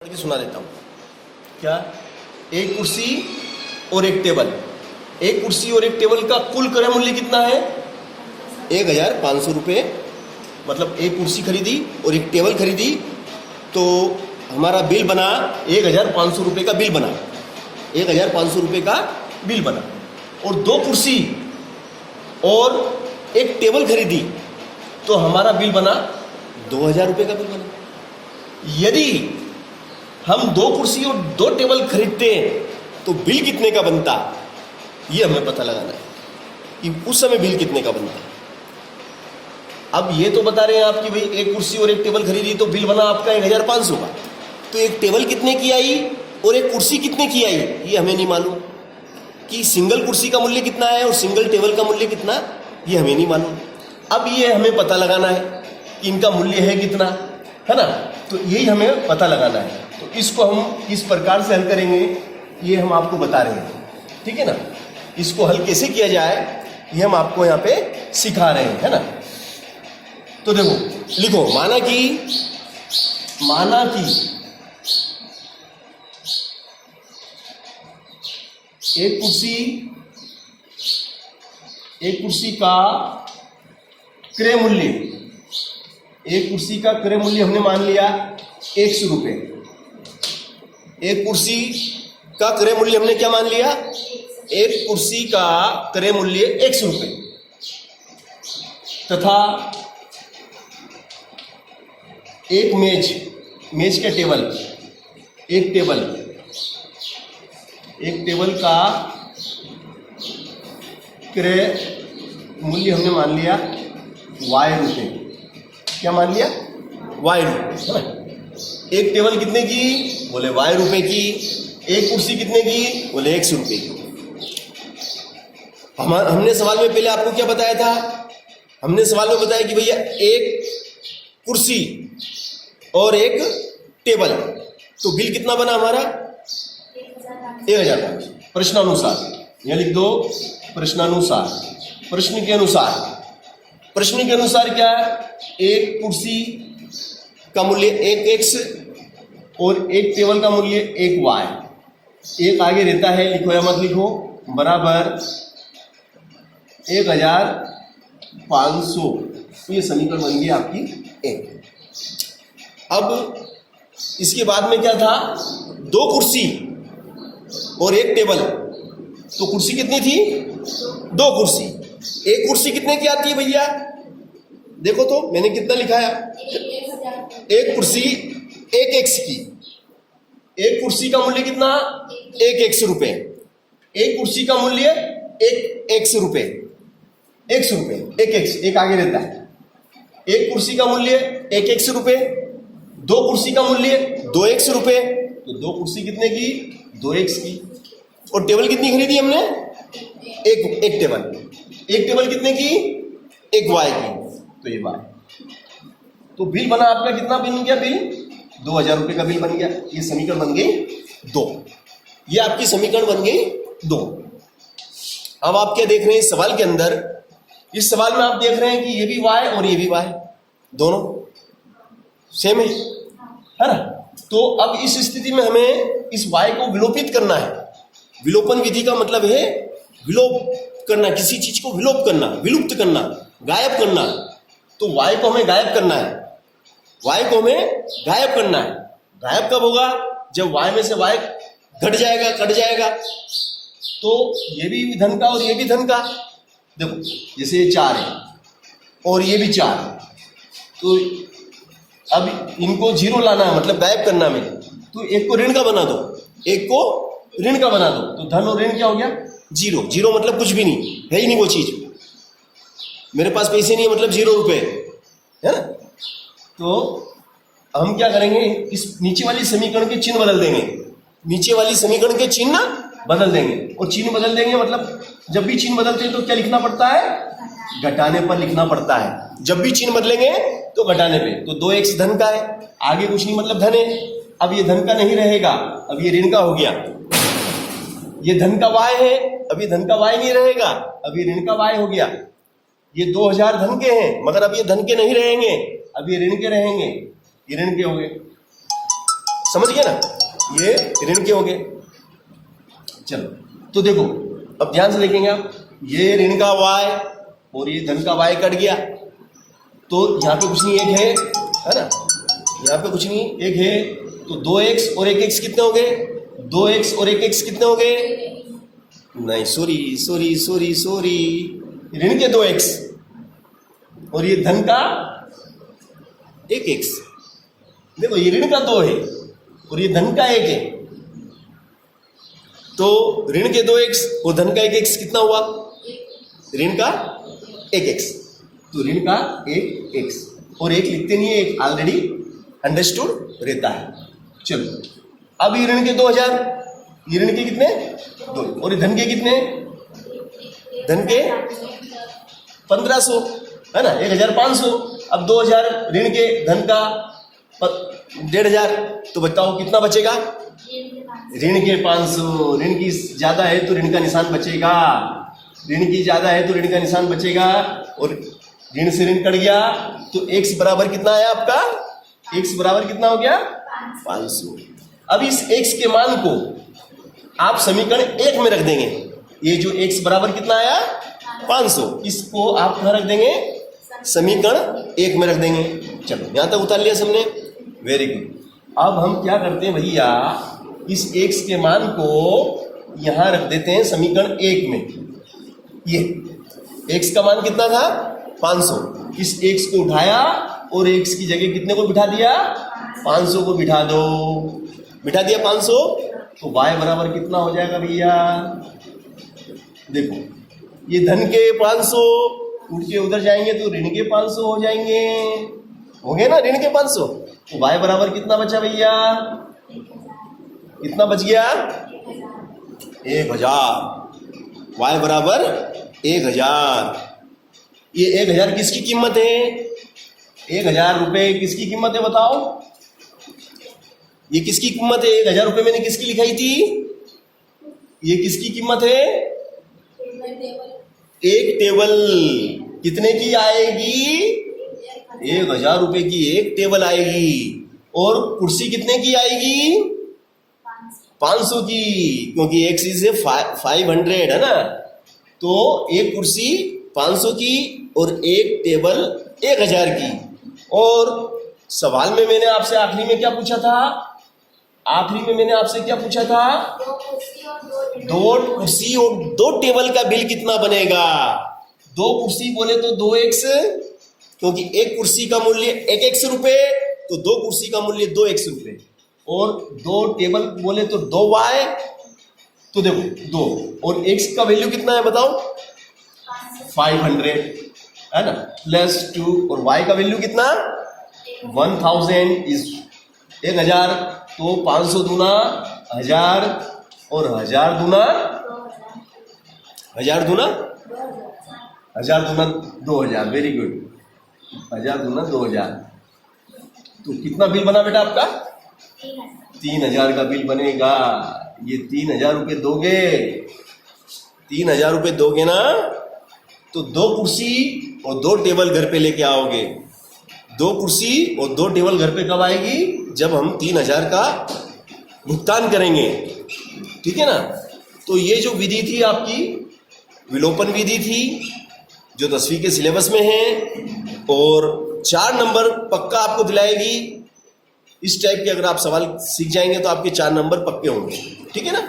की सुना देता हूँ। क्या? एक कुर्सी और एक टेबल। एक कुर्सी और एक टेबल का कुल क्रय मूल्य कितना है? 1500 रुपये। मतलब एक कुर्सी खरीदी और एक टेबल खरीदी तो हमारा बिल बना 1500 रुपये का बिल बना। 1500 रुपये का बिल बना। और दो कुर्सी और एक टेबल खरीदी तो हमारा बिल बना 2000 रुपये का बिल बना। यदि हम दो कुर्सी और दो टेबल खरीदते हैं तो बिल कितने का बनता, ये हमें पता लगाना है कि उस समय बिल कितने का बनता। अब ये तो बता रहे हैं आप कि भाई एक कुर्सी और एक टेबल खरीदी तो बिल बना आपका 1500 का, तो एक टेबल कितने की आई और एक कुर्सी कितने की आई ये हमें नहीं मालूम। कि सिंगल कुर्सी का मूल्य कितना है और सिंगल टेबल का मूल्य कितना, ये हमें नहीं मालूम। अब ये हमें पता लगाना है कि इनका मूल्य है कितना, है ना। तो यही हमें पता लगाना है। तो इसको हम किस प्रकार से हल करेंगे ये हम आपको बता रहे हैं, ठीक है ना। इसको हल कैसे किया जाए ये हम आपको यहाँ पे सिखा रहे हैं, है ना। तो देखो लिखो, माना कि एक कुर्सी का क्रय मूल्य, एक कुर्सी का क्रय मूल्य हमने मान लिया 100 रुपये। एक कुर्सी का क्रय मूल्य हमने क्या मान लिया? एक कुर्सी का क्रय मूल्य 100 रुपये तथा एक मेज के टेबल, एक टेबल का क्रय मूल्य हमने मान लिया Y रुपये। क्या मान लिया? Y रुपये। एक टेबल कितने की? बोले Y रुपये की। एक कुर्सी कितने की? बोले 100 रुपये की। हमने सवाल में पहले आपको क्या बताया था? हमने सवाल में बताया कि भैया एक कुर्सी और एक टेबल तो बिल कितना बना हमारा? 1500। प्रश्नानुसार यह लिख दो, प्रश्नानुसार। प्रश्न के अनुसार क्या है? एक कुर्सी का मूल्य 1x और एक टेबल का मूल्य 1y। एक आगे रहता है, लिखो या मत लिखो, बराबर 1500। तो ये समीकरण बन गई आपकी एक। अब इसके बाद में क्या था? दो कुर्सी और एक टेबल। तो कुर्सी कितनी थी? दो कुर्सी। एक कुर्सी कितने की आती है भैया? देखो तो मैंने कितना लिखा है। एक कुर्सी 1x की। एक कुर्सी का मूल्य कितना? 1x रुपये। एक कुर्सी का मूल्य 1x रुपये। 100 रुपये, 1x, एक आगे रहता है। एक कुर्सी का मूल्य 1x रुपये, दो कुर्सी का मूल्य 2x रुपये। तो दो कुर्सी कितने की? 2x की। और टेबल कितनी खरीदी हमने? एक टेबल। एक टेबल कितने की? 1y की। तो ये y। तो बिल बना आपका कितना बन गया? बिल 2000 रुपये का बिल बन गया। ये समीकरण बन गई 2। ये आपकी समीकरण बन गई 2। अब आप क्या देख रहे हैं इस सवाल के अंदर? इस सवाल में आप देख रहे हैं कि ये भी y और ये भी y, दोनों सेम है ना। तो अब इस स्थिति में हमें इस y को विलोपित करना है। विलोपन विधि का मतलब है विलोप करना, किसी चीज को विलोप करना, विलुप्त करना, गायब करना। तो y को हमें गायब करना है। y को हमें गायब करना है। गायब कब होगा? जब y में से y घट जाएगा, कट जाएगा। तो ये भी धन का और ये भी धन का। देखो जैसे ये 4 है और ये भी 4 है, तो अब इनको 0 लाना है, मतलब गायब करना में। तो एक को ऋण का बना दो, एक को ऋण का बना दो। तो धन और ऋण क्या हो गया? 0। 0 मतलब कुछ भी नहीं है, ही नहीं वो चीज। मेरे पास पैसे नहीं है मतलब 0 रुपये, है ना। तो हम क्या करेंगे? इस नीचे वाली समीकरण के चिन्ह बदल देंगे। नीचे वाली समीकरण के चिन्ह बदल देंगे। और चिन्ह बदल देंगे मतलब जब भी चिन्ह बदलते हैं तो क्या लिखना पड़ता है? घटाने पर लिखना पड़ता है। जब भी चिन्ह बदलेंगे तो घटाने पे। तो 2x धन का है, आगे कुछ नहीं मतलब धन है। अब ये धन का नहीं रहेगा, अब ये ऋण का हो गया। ये धन का y है, अब ये धन का y नहीं रहेगा, अब ये ऋण का y हो गया। ये 2000 धन के हैं, मगर अब ये धन के नहीं रहेंगे, अब ये ऋण के रहेंगे, ये ऋण के हो गए। समझ गए ना, ये ऋण के हो गए। चलो तो देखो अब ध्यान से देखेंगे आप, ये ऋण का y और ये धन का y कट गया, तो यहाँ पे कुछ नहीं, एक है ना, यहाँ पे कुछ नहीं, एक है, तो 2x और 1x कितने हो गए, 2x और 1x कितने हो गए, नहीं सॉरी, ऋण के 2x और ये धन का 1x। देखो ये ऋण का 2 है और ये धन का 1 है, तो ऋण के 2x और धन का 1x कितना हुआ, ऋण का 1x, तो ऋण का 1x, और एक लिखते नहीं है, एक ऑलरेडी अंडरस्टूड रहता है। चलो अब ये ऋण के 2000, ये ऋण के कितने 2, और ये धन के कितने, धन के 1500 है ना, 1500। अब 2000 ऋण के, धन का 1500, तो बताओ कितना बचेगा, ऋण के 500। ऋण की ज्यादा है तो ऋण का निशान बचेगा, ऋण की ज्यादा है तो ऋण का निशान बचेगा, और ऋण से ऋण कट गया तो x बराबर कितना आया आपका, x बराबर कितना हो गया 500। अब इस x के मान को आप समीकरण 1 में रख देंगे, ये जो x बराबर कितना आया 500, इसको आप कहाँ रख देंगे, समीकरण 1 में रख देंगे। चलो यहां तक उतार लिया सबने, वेरी गुड। अब हम क्या करते हैं भैया, इस x के मान को यहां रख देते हैं समीकरण 1 में। ये x का मान कितना था 500, इस x को उठाया और x की जगह कितने को बिठा दिया, 500 को बिठा दो, बिठा दिया 500, तो y बराबर कितना हो जाएगा भैया, देखो ये धन के 500 उठ के उधर जाएंगे तो ऋण के 500 हो जाएंगे, हो गए ना ऋण के 500, तो y बराबर कितना बचा भैया, कितना बच गया 1000, y बराबर 1000। ये 1000 किसकी कीमत है, 1000 रुपए किसकी कीमत है बताओ, ये किसकी कीमत है, 1000 रुपए मैंने किसकी लिखाई थी, ये किसकी कीमत है, एक टेबल कितने की आएगी, 1000 रुपए की एक टेबल आएगी, और कुर्सी कितने की आएगी 500 की, क्योंकि एक चीज है 500 है ना, तो एक कुर्सी 500 की और एक टेबल 1000 की। और सवाल में मैंने आपसे आखिरी में क्या पूछा था, आखिरी में मैंने आपसे क्या पूछा था, 2 कुर्सी और 2 टेबल का बिल कितना बनेगा। 2 कुर्सी बोले तो 2x, क्योंकि एक कुर्सी का मूल्य 1x रुपए, तो 2 कुर्सी का मूल्य 2x रुपए, और 2 टेबल बोले तो 2y, तो देखो 2 और x का वैल्यू कितना है बताओ 500 है ना, प्लस 2, और y का वैल्यू कितना 1000 इज 1000, तो 500 दूना 1000 और 1000 दूना 2000, वेरी गुड, 1000 दूना 2000, तो कितना बिल बना बेटा आपका 3000 का बिल बनेगा। ये 3000 रुपये दोगे, 3000 रुपये दोगे ना, तो 2 कुर्सी और 2 टेबल घर पे लेके आओगे। 2 कुर्सी और 2 टेबल घर पे कब आएगी, जब हम 3000 का भुगतान करेंगे, ठीक है ना। तो ये जो विधि थी आपकी विलोपन विधि थी, जो 10वीं के सिलेबस में है, और 4 नंबर पक्का आपको दिलाएगी। इस टाइप के अगर आप सवाल सीख जाएंगे तो आपके 4 नंबर पक्के होंगे, ठीक है ना।